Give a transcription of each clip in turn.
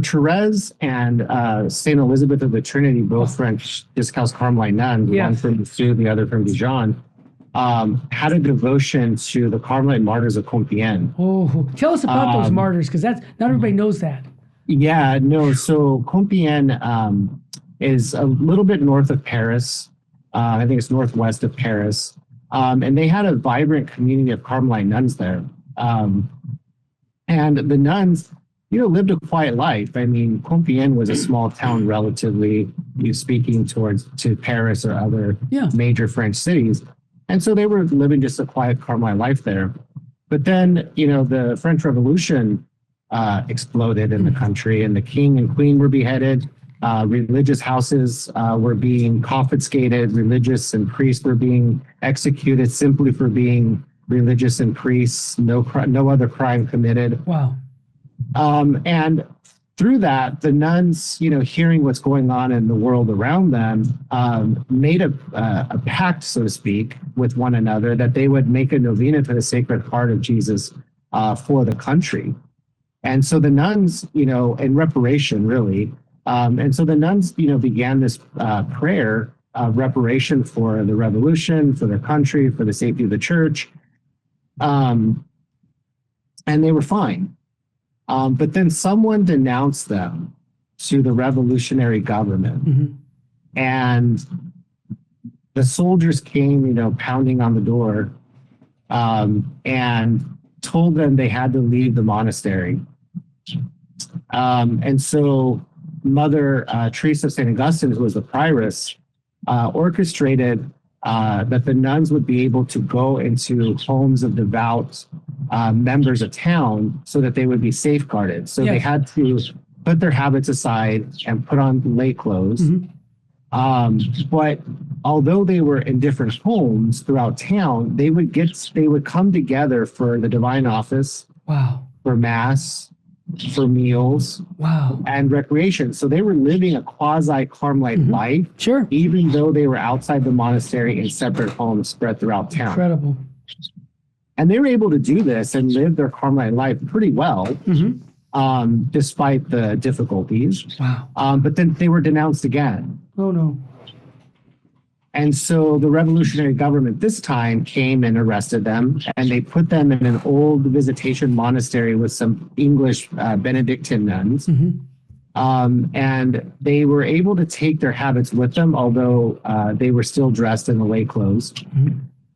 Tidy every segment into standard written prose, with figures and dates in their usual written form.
Therese and Saint Elizabeth of the Trinity, both French Discalced Carmelite nuns, one from Lisieux, the other from Dijon, had a devotion to the Carmelite martyrs of Compiègne. Oh, tell us about those martyrs, because that's not everybody knows that. Yeah, no. So Compiègne is a little bit north of Paris. I think it's northwest of Paris. And they had a vibrant community of Carmelite nuns there. And the nuns, lived a quiet life. I mean, Compiègne was a small town relatively, speaking to Paris or other major French cities. And so they were living just a quiet Carmelite life there. But then, the French Revolution exploded in the country, and the king and queen were beheaded. Religious houses were being confiscated. Religious and priests were being executed simply for being religious and priests. No other crime committed. Wow. And through that, the nuns, hearing what's going on in the world around them, made a pact, so to speak, with one another that they would make a novena to the Sacred Heart of Jesus for the country. And so the nuns, in reparation, really. And so the nuns, began this prayer of reparation for the revolution, for their country, for the safety of the church. And they were fine. But then someone denounced them to the revolutionary government. Mm-hmm. And the soldiers came, pounding on the door, and told them they had to leave the monastery. And so Mother Teresa of St. Augustine, who was the prioress, orchestrated that the nuns would be able to go into homes of devout members of town so that they would be safeguarded. So they had to put their habits aside and put on lay clothes. Mm-hmm. But although they were in different homes throughout town, they would come together for the divine office, wow, for mass, for meals, wow, and recreation. So they were living a quasi-Carmelite life, sure, even though they were outside the monastery in separate homes spread throughout town. Incredible. And they were able to do this and live their Carmelite life pretty well, despite the difficulties. Wow. But then they were denounced again. Oh, no. And so the revolutionary government this time came and arrested them, and they put them in an old visitation monastery with some English Benedictine nuns. And they were able to take their habits with them, although they were still dressed in the lay clothes.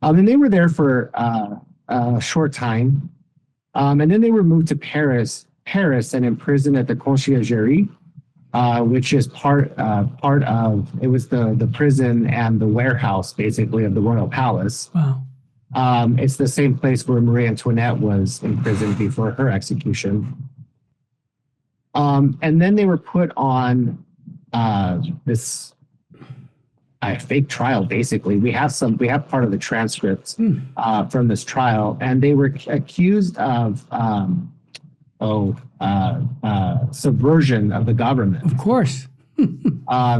And they were there for a short time. And then they were moved to Paris and imprisoned at the Conciergerie, which is part of, it was the prison and the warehouse, basically, of the royal palace. Wow. It's the same place where Marie Antoinette was imprisoned before her execution. And then they were put on this fake trial, basically. We have part of the transcripts from this trial, and they were accused of subversion of the government. Of course.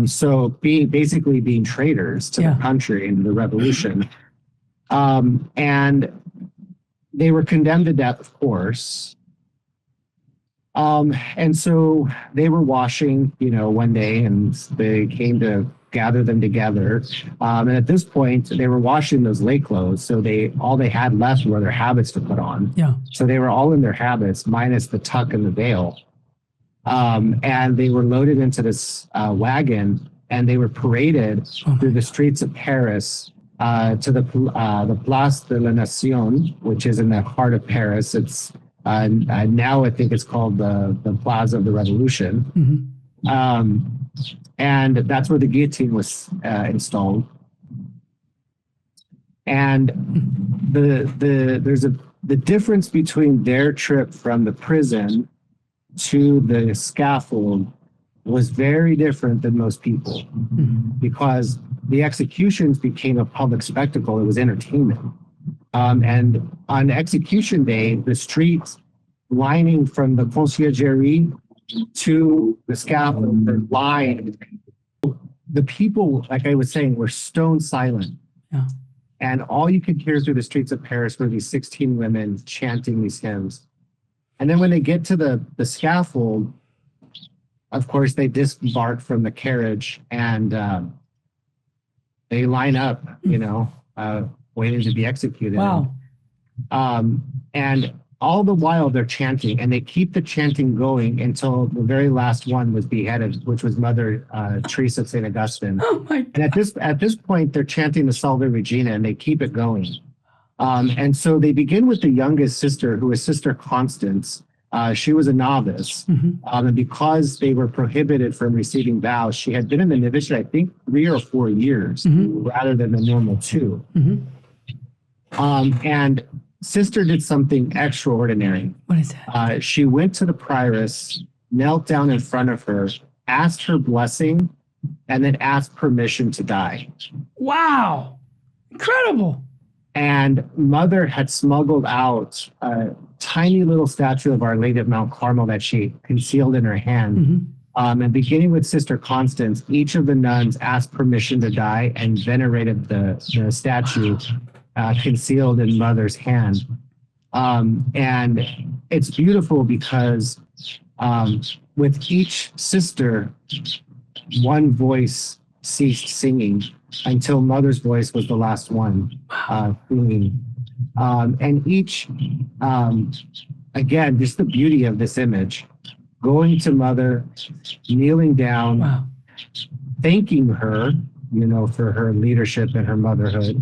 So basically being traitors to the country and the revolution. And they were condemned to death, of course. And so they were washing, one day, and they came to gather them together. And at this point, they were washing those lay clothes. So all they had left were their habits to put on. Yeah. So they were all in their habits, minus the tuck and the veil. And they were loaded into this wagon, and they were paraded through the streets of Paris to the Place de la Nation, which is in the heart of Paris. It's now I think it's called the Plaza of the Revolution. And that's where the guillotine was installed. And the difference between their trip from the prison to the scaffold was very different than most people, because the executions became a public spectacle. It was entertainment. And on execution day, the streets lining from the Conciergerie to the scaffold were lined. The people, like I was saying, were stone silent. Yeah. And all you could hear through the streets of Paris were these 16 women chanting these hymns. And then when they get to the scaffold, of course, they disembark from the carriage and they line up, waiting to be executed. Wow. And all the while they're chanting, and they keep the chanting going until the very last one was beheaded, which was Mother Teresa of St. Augustine. Oh my God. And at this point, they're chanting the Salve Regina, and they keep it going. And so they begin with the youngest sister, who is Sister Constance. She was a novice, and because they were prohibited from receiving vows, she had been in the novitiate, I think, 3 or 4 years, rather than the normal 2. And Sister did something extraordinary. What is that? She went to the prioress, knelt down in front of her, asked her blessing, and then asked permission to die. Wow. Incredible. And Mother had smuggled out a tiny little statue of Our Lady of Mount Carmel that she concealed in her hand. And beginning with Sister Constance, each of the nuns asked permission to die and venerated the statue concealed in Mother's hand. And it's beautiful because with each sister, one voice ceased singing until Mother's voice was the last one singing. And each, again, just the beauty of this image, going to Mother, kneeling down, thanking her, for her leadership and her motherhood,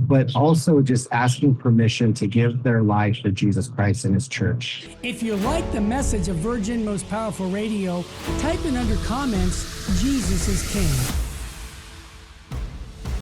but also just asking permission to give their life to Jesus Christ and his church. If you like the message of Virgin Most Powerful Radio, type in under comments, Jesus is King.